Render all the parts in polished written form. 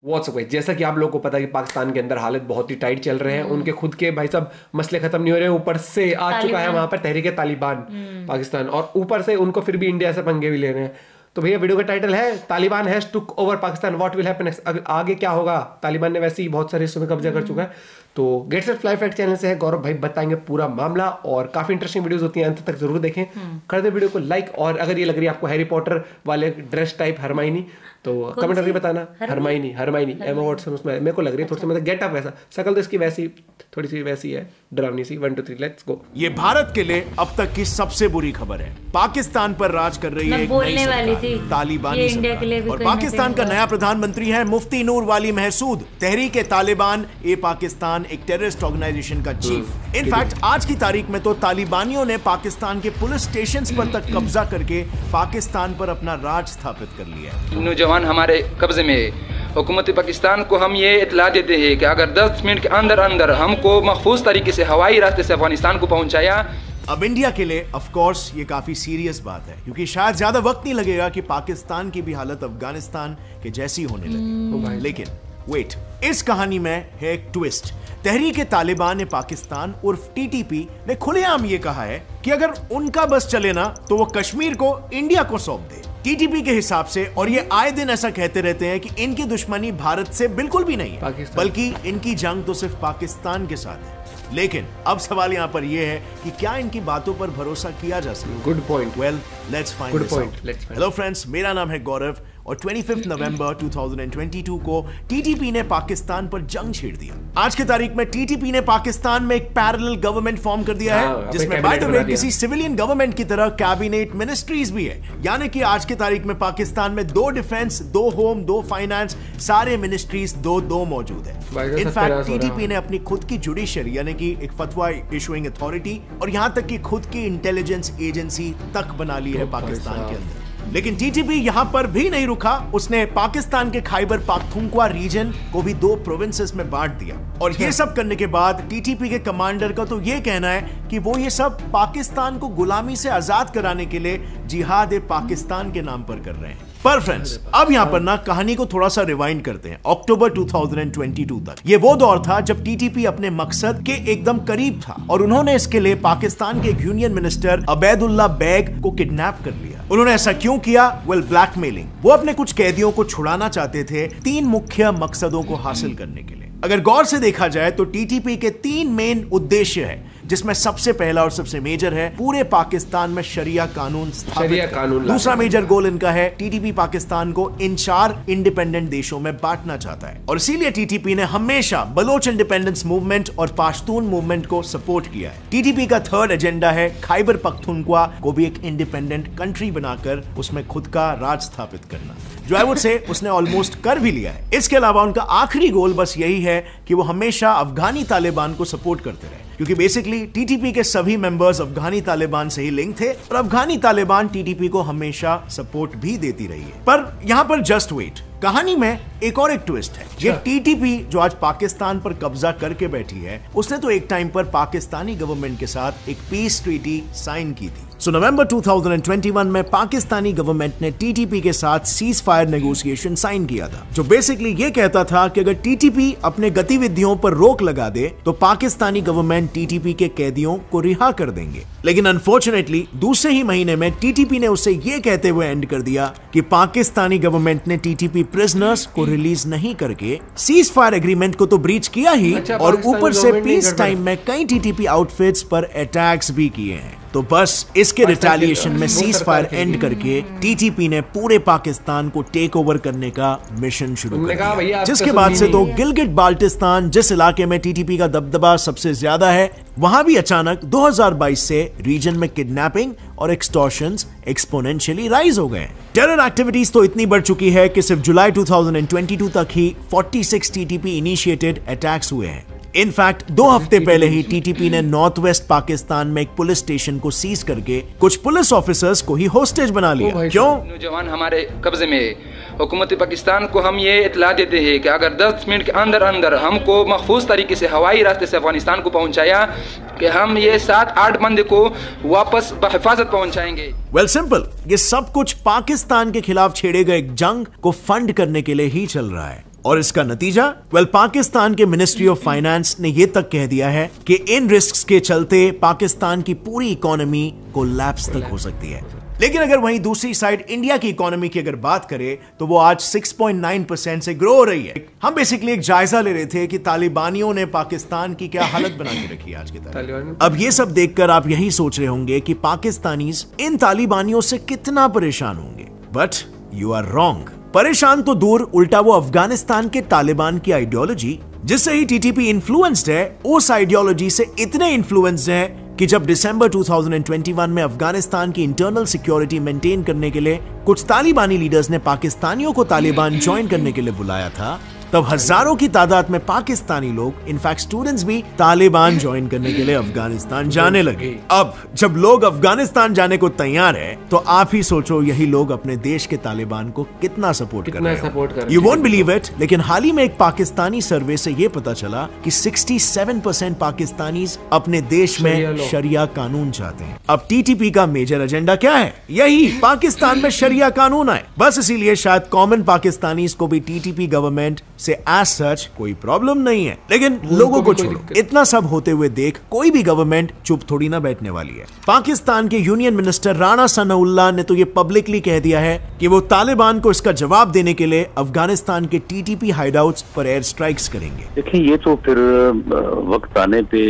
What's up, जैसा कि आप लोगों को पता है कि पाकिस्तान के अंदर हालत बहुत ही टाइट चल रहे हैं, उनके खुद के भाई साहब मसले खत्म नहीं हो रहे, ऊपर से आ चुका है वहां पर तहरीक तालिबान पाकिस्तान, और ऊपर से उनको फिर भी इंडिया से पंगे भी ले रहे हैं। तो भैया वीडियो का टाइटल है Taliban has took over Pakistan, what will happen next, आगे क्या होगा। तालिबान ने वैसे ही बहुत सारे हिस्सों में कब्जा कर चुका है। तो gate set fly fact channel से है गौरव भाई, बताएंगे पूरा मामला, और काफी इंटरेस्टिंग वीडियोस होती हैं, अंत तक जरूर देखें। कर दे वीडियो को लाइक, और अगर ये लग रही है आपको हैरी पॉटर वाले ड्रेस टाइप हरमाइनी, तो कमेंट करके बताना। हरमाइनी एमा वाटसन उसमें मेरे को लग रही है थोड़ी सी, मतलब गेट अप वैसा, शक्ल तो इसकी वैसी थोड़ी सी वैसी है, डरावनी सी। 1 2 3 लेट्स गो। ये भारत के लिए अब तक की सबसे बुरी खबर है। पाकिस्तान पर राज कर रही है एक नई सरकार, तालिबानी सरकार, और पाकिस्तान का नया प्रधानमंत्री है मुफ्ती नूर वाली महसूद। तहरीक तालिबान ए पाकिस्तान एक टेररिस्ट ऑर्गेनाइजेशन का चीफ। इनफैक्ट आज की तारीख में तो तालिबानियों ने पाकिस्तान के पुलिस स्टेशंस पर तक कब्जा करके पाकिस्तान पर अपना राज स्थापित कर लिया है। नौजवान हमारे कब्जे में है। हुकूमत पाकिस्तान को हम ये इतला देते हैं कि अगर 10 मिनट के अंदर अंदर हमको महफूज तरीके से हवाई रास्ते से अफगानिस्तान को पहुंचाया। अब इंडिया के लिए ऑफ कोर्स ये काफी सीरियस बात है, क्योंकि शायद ज्यादा वक्त नहीं लगेगा कि पाकिस्तान की भी हालत अफगानिस्तान के जैसी होने लगे। लेकिन वेट, इस कहानी में है एक ट्विस्ट। तहरीक तालिबान ने पाकिस्तान उर्फ टीटीपी ने खुलेआम ये कहा है कि अगर उनका बस चले ना तो वो कश्मीर को इंडिया को सौंप दे। टीटीपी के हिसाब से, और ये आए दिन ऐसा कहते रहते हैं कि इनकी दुश्मनी भारत से बिल्कुल भी नहीं है, बल्कि इनकी जंग तो सिर्फ पाकिस्तान के साथ है। लेकिन अब सवाल यहाँ पर यह है कि क्या इनकी बातों पर भरोसा किया जा सकता है? Good point. Well, let's find this out. Hello friends, मेरा नाम है गौरव, और 25 नवंबर 2022 को टीटीपी ने पाकिस्तान पर जंग छेड़ दिया। आज की तारीख में टीटीपी ने पाकिस्तान में एक पैरेलल गवर्नमेंट फॉर्म कर दिया है, जिसमें बाय द वे किसी सिविलियन गवर्नमेंट की तरह कैबिनेट मिनिस्ट्रीज भी है। यानी कि आज की तारीख में पाकिस्तान में 2 डिफेंस, 2 होम, 2 फाइनेंस, सारे मिनिस्ट्रीज 2 मौजूद है। इनफैक्ट टीटीपी ने अपनी खुद की जुडिशरी यानी कि एक फतवा इशुइंग अथॉरिटी, और यहां तक कि खुद की इंटेलिजेंस एजेंसी तक बना ली है पाकिस्तान के अंदर। लेकिन टीटीपी यहां पर भी नहीं रुका, उसने पाकिस्तान के खैबर पख्तूनख्वा रीजन को भी 2 प्रोविंसेस में बांट दिया। और ये सब करने के बाद टीटीपी के कमांडर का तो ये कहना है कि वो ये सब पाकिस्तान को गुलामी से आजाद कराने के लिए जिहाद ए पाकिस्तान के नाम पर कर रहे हैं। पर फ्रेंड्स, अब यहाँ पर ना कहानी को थोड़ा सा रिवाइंड करते हैं अक्टूबर 2022 तक। ये वो दौर था जब टीटीपी अपने मकसद के एकदम करीब था, और उन्होंने इसके लिए पाकिस्तान के एक यूनियन मिनिस्टर अबैदुल्ला बैग को किडनैप कर लिया। उन्होंने ऐसा क्यों किया? Well, blackmailing. वो अपने कुछ कैदियों को छुड़ाना चाहते थे 3 मुख्य मकसदों को हासिल करने के लिए। अगर गौर से देखा जाए तो टीटीपी के 3 मेन उद्देश्य है, जिसमें सबसे पहला और सबसे मेजर है पूरे पाकिस्तान में शरिया कानून स्थापित करना। दूसरा मेजर गोल इनका है टीटीपी पाकिस्तान को इन 4 इंडिपेंडेंट देशों में बांटना चाहता है, और इसीलिए टीटीपी ने हमेशा बलोच इंडिपेंडेंस मूवमेंट और पाश्तून मूवमेंट को सपोर्ट किया है। टीटीपी का 3rd एजेंडा है खैबर पख्तूनख्वा को भी एक इंडिपेंडेंट कंट्री बनाकर उसमें खुद का राज स्थापित करना, जो आई वुड से उसने ऑलमोस्ट कर भी लिया है। इसके अलावा उनका आखिरी गोल बस यही है कि वो हमेशा अफगानी तालिबान को सपोर्ट करते रहे, क्योंकि बेसिकली टीटीपी के सभी मेंबर्स अफगानी तालिबान से ही लिंक थे, और अफगानी तालिबान टीटीपी को हमेशा सपोर्ट भी देती रही है। पर यहाँ पर जस्ट वेट, कहानी में एक और एक ट्विस्ट है। ये टीटीपी जो आज पाकिस्तान पर कब्जा करके बैठी है, उसने तो एक टाइम पर पाकिस्तानी गवर्नमेंट के साथ एक पीस ट्रीटी साइन की थी। सो नवंबर 2021 में पाकिस्तानी गवर्नमेंट ने टीटीपी के साथ सीज फायर नेगोशिएशन साइन किया था, जो बेसिकली ये कहता था कि अगर टीटीपी अपने गतिविधियों पर रोक लगा दे तो पाकिस्तानी गवर्नमेंट टीटीपी के कैदियों को रिहा कर देंगे। लेकिन अनफॉर्चुनेटली दूसरे ही महीने में टीटीपी ने उसे ये कहते हुए एंड कर दिया कि पाकिस्तानी गवर्नमेंट ने टीटीपी प्रिजनर्स को रिलीज नहीं करके सीज फायर एग्रीमेंट को तो ब्रीच किया ही, और ऊपर से पीस टाइम में कई टीटीपी आउटफिट्स पर अटैक्स भी किए हैं। तो बस इसके रिटेलिएशन में सीज फायर एंड करके टीटीपी ने पूरे पाकिस्तान को टेक ओवर करने का मिशन शुरू कर दिया, जिसके बाद से तो गिलगिट बाल्टिस्तान, जिस इलाके में टीटीपी का दबदबा सबसे ज्यादा है, वहां भी अचानक 2022 से रीजन में किडनैपिंग और एक्सटॉर्शंस एक्सपोनेंशियली राइज हो गए। टेरर एक्टिविटीज तो इतनी बढ़ चुकी है कि सिर्फ जुलाई 2022 तक ही 46 टीटीपी इनिशिएटेड अटैक्स हुए हैं। इनफैक्ट 2 हफ्ते पहले ही टीटीपी ने नॉर्थ वेस्ट पाकिस्तान में एक पुलिस स्टेशन को सीज करके कुछ पुलिस ऑफिसर्स को ही होस्टेज बना लिया। क्यों? नौजवान हमारे कब्जे में है। हुकूमत पाकिस्तान को हम ये इतला देते हैं कि अगर 10 मिनट के अंदर अंदर हमको महफूज तरीके से हवाई रास्ते से अफगानिस्तान को पहुंचाया, कि हम ये 7-8 बंदे को वापस बहिफाजत पहुंचाएंगे। वेल सिंपल, ये सब कुछ पाकिस्तान के खिलाफ छेड़े गए एक जंग को फंड करने के लिए ही चल रहा है। और इसका नतीजा पाकिस्तान के मिनिस्ट्री ऑफ फाइनेंस ने यह तक कह दिया है कि इन रिस्क्स के चलते पाकिस्तान की पूरी इकोनॉमी कोलैप्स तक हो सकती है। लेकिन अगर वहीं दूसरी साइड इंडिया की इकोनॉमी की अगर बात करें तो वो आज 6.9% से ग्रो हो रही है। हम बेसिकली एक जायजा ले रहे थे कि तालिबानियों ने पाकिस्तान की क्या हालत बना के रखी है आज के तालिबान। अब ये सब देखकर आप यही सोच रहे होंगे कि पाकिस्तानीज इन तालिबानियों से कितना परेशान होंगे, बट यू आर रॉन्ग। परेशान तो दूर, उल्टा वो अफगानिस्तान के तालिबान की आइडियोलॉजी जिससे ही टीटीपी इन्फ्लुएंस्ड है, उस आइडियोलॉजी से इतने इन्फ्लुएंस्ड है कि जब दिसंबर 2021 में अफगानिस्तान की इंटरनल सिक्योरिटी मेंटेन करने के लिए कुछ तालिबानी लीडर्स ने पाकिस्तानियों को तालिबान ज्वाइन करने के लिए बुलाया था, तब हजारों की तादाद में पाकिस्तानी लोग, इनफैक्ट स्टूडेंट्स भी तालिबान ज्वाइन करने के लिए अफगानिस्तान जाने लगे। अब जब लोग अफगानिस्तान जाने को तैयार है तो आप ही सोचो यही लोग अपने देश के तालिबान को कितना सपोर्ट कर रहे हैं। यू वोंट बिलीव इट, लेकिन हाल ही में एक पाकिस्तानी सर्वे से यह पता चला कि 67% पाकिस्तानी अपने देश में शरिया कानून चाहते हैं। अब टीटीपी का मेजर एजेंडा क्या है? यही पाकिस्तान में शरिया कानून आए। बस इसीलिए शायद कॉमन पाकिस्तानी को भी टीटीपी गवर्नमेंट से एज सच कोई प्रॉब्लम नहीं है। लेकिन लोगों को छोड़ो, इतना सब होते हुए देख कोई भी गवर्नमेंट चुप थोड़ी ना बैठने वाली है। पाकिस्तान के यूनियन मिनिस्टर राणा सनाउल्लाह ने तो ये पब्लिकली कह दिया है कि वो तालिबान को इसका जवाब देने के लिए अफगानिस्तान के टीटीपी हाइडआउट्स पर एयर स्ट्राइक्स करेंगे। देखिए, ये तो फिर वक्त आने पे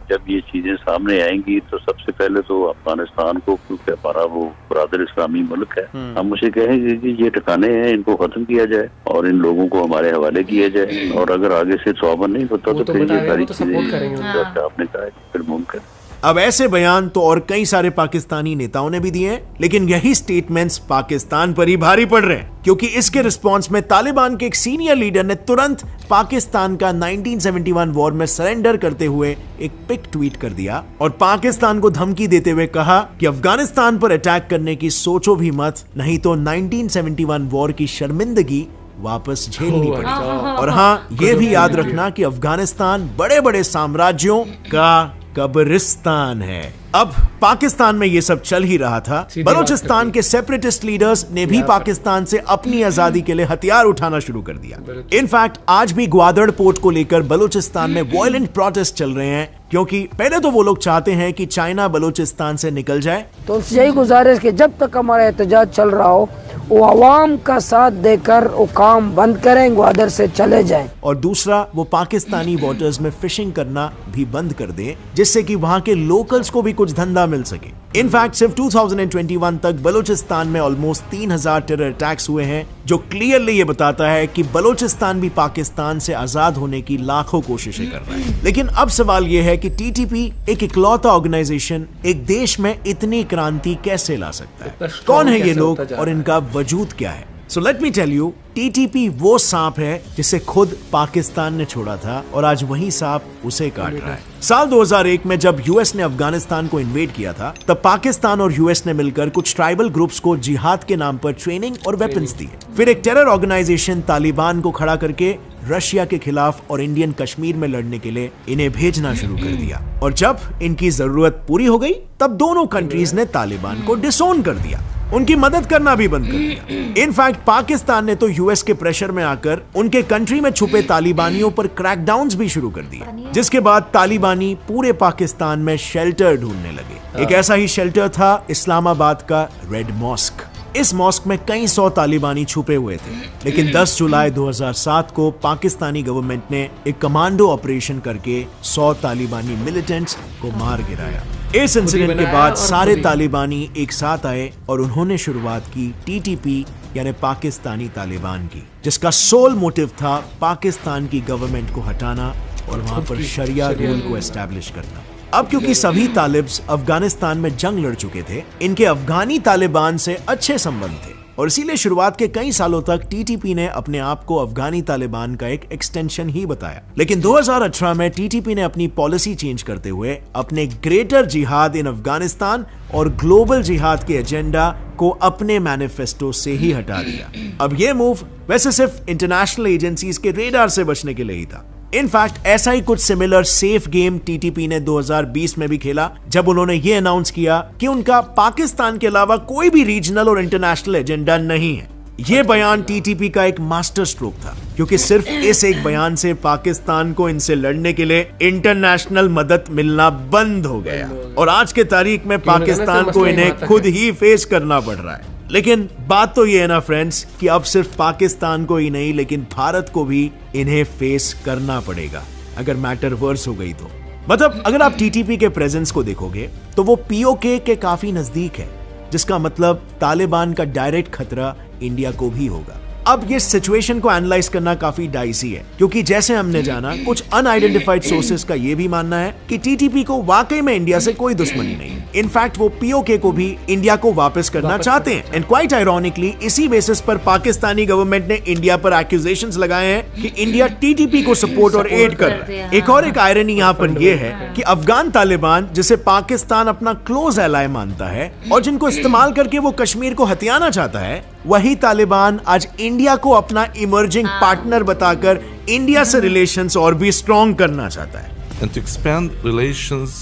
जब ये चीजें सामने आएंगी तो सबसे पहले तो अफगानिस्तान को, क्योंकि हमारा वो बरादर इस्लामी मुल्क है, हम उसे कहेंगे कि ये ठिकाने हैं, इनको खत्म किया जाए और इन लोगों को हमारे हवाले किया जाए। और अगर आगे से तौबा नहीं होता तो फिर ये सारी चीजें आपने कहा फिर मुमकिन। अब ऐसे बयान तो और कई सारे पाकिस्तानी नेताओं ने भी दिए हैं, लेकिन यही स्टेटमेंट्स पाकिस्तान पर ही भारी पड़ रहे हैं, क्योंकि इसके रिस्पांस में तालिबान के एक सीनियर लीडर ने तुरंत पाकिस्तान का 1971 वॉर में सरेंडर करते हुए एक पिक ट्वीट कर दिया और पाकिस्तान को धमकी देते हुए कहा कि अफगानिस्तान पर अटैक करने की सोचो भी मत, नहीं तो 1971 वॉर की शर्मिंदगी वापस झेलनी पड़ेगी। और हाँ, ये भी याद रखना कि अफगानिस्तान बड़े बड़े साम्राज्यों का कब्रिस्तान है। अब पाकिस्तान में ये सब चल ही रहा था, बलूचिस्तान के सेपरेटिस्ट लीडर्स ने भी पाकिस्तान से अपनी आजादी के लिए हथियार उठाना शुरू कर दिया। इनफैक्ट आज भी ग्वादर पोर्ट को लेकर बलूचिस्तान में वायलेंट प्रोटेस्ट चल रहे हैं, क्योंकि पहले तो वो लोग चाहते हैं कि चाइना बलूचिस्तान से निकल जाए। तो यही गुजारिश कि जब तक हमारा एहतजाज चल रहा हो वो अवाम का साथ देकर वो काम बंद करें, ग्वादर से चले जाएं। और दूसरा, वो पाकिस्तानी वाटर्स में फिशिंग करना भी बंद कर दें, जिससे कि वहां के लोकल्स को भी कुछ धंधा मिल सके। इनफैक्ट सिर्फ 2021 तक बलूचिस्तान में ऑलमोस्ट 3000 टेरर अटैक्स हुए हैं, जो क्लियरली ये बताता है कि बलूचिस्तान भी पाकिस्तान से आजाद होने की लाखों कोशिशें कर रहा है। लेकिन अब सवाल ये है कि टीटीपी, एक इकलौता ऑर्गेनाइजेशन, एक देश में इतनी क्रांति कैसे ला सकता है? कौन है ये लोग और इनका वजूद क्या है? So let me tell you, TTP वो सांप है जिसे खुद पाकिस्तान ने छोड़ा था और आज वही सांप उसे काट रहा है। साल 2001 में जब यूएस ने अफगानिस्तान को इन्वेड किया था, तब पाकिस्तान और यूएस ने मिलकर कुछ ट्राइबल ग्रुप्स को जिहाद के नाम पर ट्रेनिंग और वेपन्स दिए। फिर एक टेरर ऑर्गेनाइजेशन तालिबान को खड़ा करके रशिया के खिलाफ और इंडियन कश्मीर में लड़ने के लिए इन्हें भेजना शुरू कर दिया। और जब इनकी जरूरत पूरी हो गई, तब दोनों कंट्रीज ने तालिबान को डिसोन कर दिया, उनकी मदद करना भी बंद कर दिया। इनफैक्ट पाकिस्तान ने तो यूएस के प्रेशर में आकर उनके कंट्री में छुपे तालिबानियों पर क्रैकडाउन्स भी शुरू कर दिए, जिसके बाद तालिबानी पूरे पाकिस्तान में शेल्टर ढूंढने लगे। एक ऐसा ही शेल्टर था इस्लामाबाद का रेड मॉस्क। इस मॉस्क में कई 100 तालिबानी छुपे हुए थे, लेकिन 10 जुलाई 2007 को पाकिस्तानी गवर्नमेंट ने एक कमांडो ऑपरेशन करके 100 तालिबानी मिलिटेंट्स को मार गिराया। इस इंसिडेंट के बाद सारे तालिबानी एक साथ आए और उन्होंने शुरुआत की टीटीपी यानी पाकिस्तानी तालिबान की, जिसका सोल मोटिव था पाकिस्तान की गवर्नमेंट को हटाना और वहां पर शरिया रूल को एस्टैब्लिश करना। अब क्योंकि सभी तालिब्स अफगानिस्तान में जंग लड़ चुके थे, इनके अफगानी तालिबान से अच्छे संबंध थे और इसीलिए शुरुआत के कई सालों तक टीटीपी ने अपने आप को अफगानी तालिबान का एक एक्सटेंशन ही बताया। लेकिन 2018 में टीटीपी ने अपनी पॉलिसी चेंज करते हुए अपने ग्रेटर जिहाद इन अफगानिस्तान और ग्लोबल जिहाद के एजेंडा को अपने मैनिफेस्टो से ही हटा दिया। अब ये मूव वैसे सिर्फ इंटरनेशनल एजेंसीज के रेडार से बचने के लिए ही था। इनफैक्ट ऐसा ही कुछ सिमिलर सेफ गेम टीटीपी ने 2020 में भी खेला, जब उन्होंने ये अनाउंस किया कि उनका पाकिस्तान के अलावा कोई भी रीजनल और इंटरनेशनल एजेंडा नहीं है। ये बयान टीटीपी का एक मास्टर स्ट्रोक था, क्योंकि सिर्फ इस एक बयान से पाकिस्तान को इनसे लड़ने के लिए इंटरनेशनल मदद मिलना बंद हो गया और आज के तारीख में पाकिस्तान को इन्हें खुद ही फेस करना पड़ रहा है। लेकिन बात तो ये है ना फ्रेंड्स कि अब सिर्फ पाकिस्तान को ही नहीं लेकिन भारत को भी इन्हें फेस करना पड़ेगा अगर मैटर वर्स हो गई तो। मतलब अगर आप टीटीपी के प्रेजेंस को देखोगे तो वो पीओके के काफी नजदीक है, जिसका मतलब तालिबान का डायरेक्ट खतरा इंडिया को भी होगा। अब ये सिचुएशन को एनालाइज करना काफी डाइसी है क्योंकि जैसे हमने जाना कुछ अनआइडेंटिफाइड सोर्सेस का ये भी मानना है कि टीटीपी को वाकई में इंडिया से कोई दुश्मनी नहीं है। इनफैक्ट वो पीओके को भी इंडिया को वापस करना चाहते हैं एंड क्वाइट आयरॉनिकली इसी बेसिस पर पाकिस्तानी गवर्नमेंट ने इंडिया पर एक्यूजेशंस लगाए हैं कि इंडिया टीटीपी को सपोर्ट और एड कर रहा है। एक और एक आयरनी यहाँ पर यह है कि अफगान तालिबान जिसे पाकिस्तान अपना क्लोज एलाय मानता है और जिनको इस्तेमाल करके वो कश्मीर को हथियाना चाहता है, वही तालिबान आज इंडिया को अपना इमर्जिंग पार्टनर बताकर इंडिया से रिलेशंस और भी स्ट्रॉन्ग करना चाहता है। And to expand relations,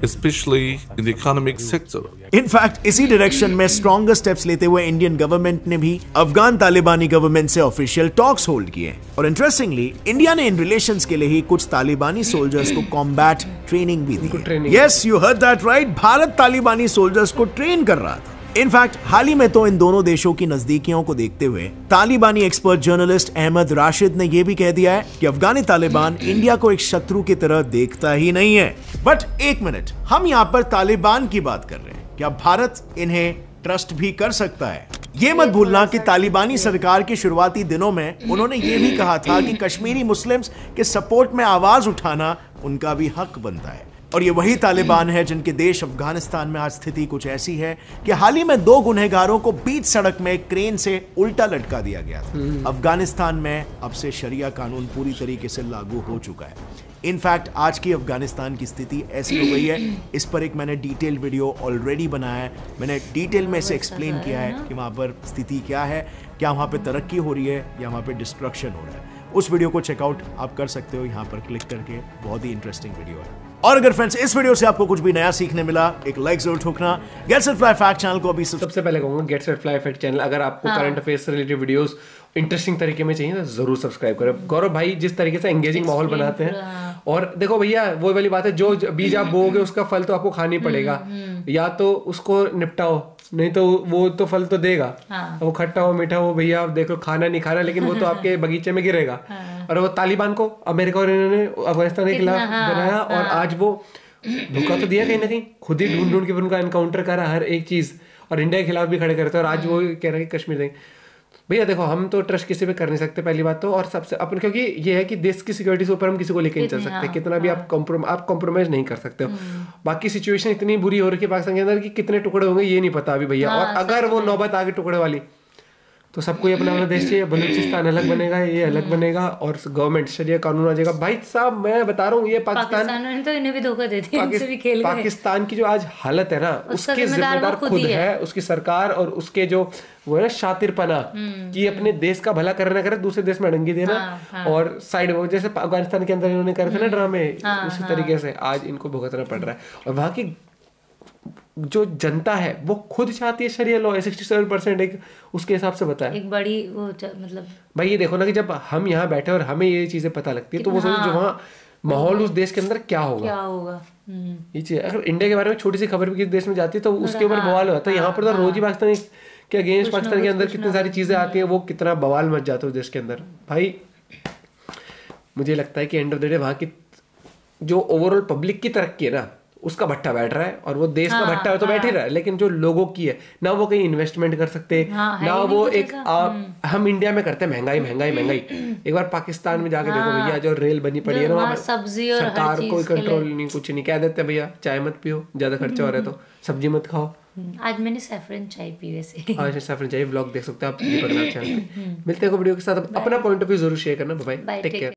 especially in the economic sector. In fact इसी डायरेक्शन में स्ट्रॉन्गर स्टेप्स लेते हुए इंडियन गवर्नमेंट ने भी अफगान तालिबानी गवर्नमेंट से ऑफिशियल टॉक्स होल्ड किए और इंटरेस्टिंगली इंडिया ने इन रिलेशंस के लिए ही कुछ तालिबानी सोल्जर्स को कॉम्बैट ट्रेनिंग भी दी। Yes, you heard that right, Bharat तालिबानी सोल्जर्स को ट्रेन कर रहा था। इनफैक्ट हाल ही में तो इन दोनों देशों की नजदीकियों को देखते हुए तालिबानी एक्सपर्ट जर्नलिस्ट अहमद राशिद ने यह भी कह दिया है कि अफगानी तालिबान इंडिया को एक शत्रु की तरह देखता ही नहीं है। बट एक मिनट, हम यहाँ पर तालिबान की बात कर रहे हैं, क्या भारत इन्हें ट्रस्ट भी कर सकता है? ये मत भूलना कि तालिबानी सरकार के शुरुआती दिनों में उन्होंने ये भी कहा था कि कश्मीरी मुस्लिम्स के सपोर्ट में आवाज उठाना उनका भी हक बनता है। और ये वही तालिबान है जिनके देश अफगानिस्तान में आज स्थिति कुछ ऐसी है कि हाल ही में 2 गुनहगारों को बीच सड़क में क्रेन से उल्टा लटका दिया गया था। अफगानिस्तान में अब से शरिया कानून पूरी तरीके से लागू हो चुका है। इनफैक्ट आज की अफगानिस्तान की स्थिति ऐसी हो गई है, इस पर एक मैंने डिटेल वीडियो ऑलरेडी बनाया है। मैंने डिटेल में से एक्सप्लेन किया है कि वहाँ पर स्थिति क्या है, क्या वहाँ पर तरक्की हो रही है या वहाँ पर डिस्ट्रक्शन हो रहा है। उस वीडियो को चेकआउट आप कर सकते हो यहाँ पर क्लिक करके, बहुत ही इंटरेस्टिंग वीडियो है। और अगर फ्रेंड्स इस वीडियो से आपको कुछ भी नया सीखने मिला, एक लाइक जरूर ठोकना। Get set fly fact channel को अभी सबसे पहले कहूंगा get set fly fact channel, अगर आपको करंट अफेयर्स से रिलेटेड वीडियोस इंटरेस्टिंग तरीके में चाहिए तो जरूर सब्सक्राइब करें। गौरव भाई जिस तरीके से एंगेजिंग माहौल बनाते हैं, और देखो भैया वो वाली बात है, जो बीज आप बोओगे उसका फल तो आपको खाना ही पड़ेगा, या तो उसको निपटाओ, नहीं तो वो तो फल तो देगा। वो खट्टा हो मीठा हो भैया आप देखो, खाना नहीं खाना, लेकिन वो तो आपके बगीचे में गिरेगा। और वो तालिबान को अमेरिका और इन्होंने अफगानिस्तान के खिलाफ बनाया और आज वो धोखा तो दिया कहीं ना कहीं, खुद ही ढूंढ ढूंढ के उनका एनकाउंटर करा हर एक चीज, और इंडिया के खिलाफ भी खड़े करते हैं। और आज वो कह रहे हैं कश्मीर देंगे। भैया देखो हम तो ट्रस्ट किसी पे कर नहीं सकते पहली बात तो, और सबसे अपन क्योंकि ये है कि देश की सिक्योरिटी से ऊपर हम किसी को लेके नहीं चल सकते, कितना भी आप कॉम्प्रोमाइज नहीं कर सकते हो। बाकी सिचुएशन इतनी बुरी हो रही है पाकिस्तान के अंदर कि कितने टुकड़े होंगे ये नहीं पता अभी भैया। और अगर वो नौबत आगे टुकड़े वाली तो सबको ही अपना अपना देश चाहिए, बलूचिस्तान अलग बनेगा, ये अलग बनेगा, और गवर्नमेंट शरिया कानून आ जाएगा। भाई साहब मैं बता रहा हूँ ये पाकिस्तान तो इन्हें भी धोखा देती है, इनसे भी खेल रहे हैं। पाकिस्तान की जो आज हालत है ना, उसके जिम्मेदार खुद है, उसकी सरकार और उसके जो वो है ना शातिरपना कि अपने देश का भला करे ना करे, दूसरे देश में अड़ंगी देना और साइड में, जैसे अफगानिस्तान के अंदर इन्होंने करे थे ना ड्रामे, उसी तरीके से आज इनको भुगतना पड़ रहा है। और वहाँ की जो जनता है वो खुद चाहती है शरिया लॉ, 67% एक उसके हिसाब से बताया, एक बड़ी वो मतलब भाई ये देखो ना कि जब हम यहाँ बैठे और हमें ये चीजें पता लगती है तो वो सोचो जो वहाँ माहौल उस देश के अंदर क्या होगा। ये चीज अगर इंडिया के बारे में छोटी सी खबर भी किसी देश में जाती है तो उसके ऊपर बवाल होता है। यहाँ पर तो रोज ही पाकिस्तान के अगेंस्ट पाकिस्तान के अंदर कितनी सारी चीजें आती है, वो कितना बवाल मच जाता है उस देश के अंदर। भाई मुझे लगता है कि एंड ऑफ द डे वहाँ की जो ओवरऑल पब्लिक की तरक्की है ना उसका भट्टा बैठ रहा है, और वो देश का भट्टा तो बैठ ही रहा है, लेकिन जो लोगों की है ना वो कहीं इन्वेस्टमेंट कर सकते ना वो एक हम इंडिया में करते हैं महंगाई महंगाई महंगाई। एक बार पाकिस्तान में जाके देखो भैया जो रेल बनी पड़ी है ना, वहाँ सरकार कोई कंट्रोल नहीं, कुछ नहीं, कह देते भैया चाय मत पियो, ज्यादा खर्चा हो रहा है तो सब्जी मत खाओ। आज मैंने सैफरन चाय पी, वैसे आज सैफरन चाय व्लॉग देख सकते हो आप दीपक नाथ चैनल पे। मिलते हैं वीडियो के साथ, अपना पॉइंट ऑफ व्यू जरूर शेयर करना। Bye, take care.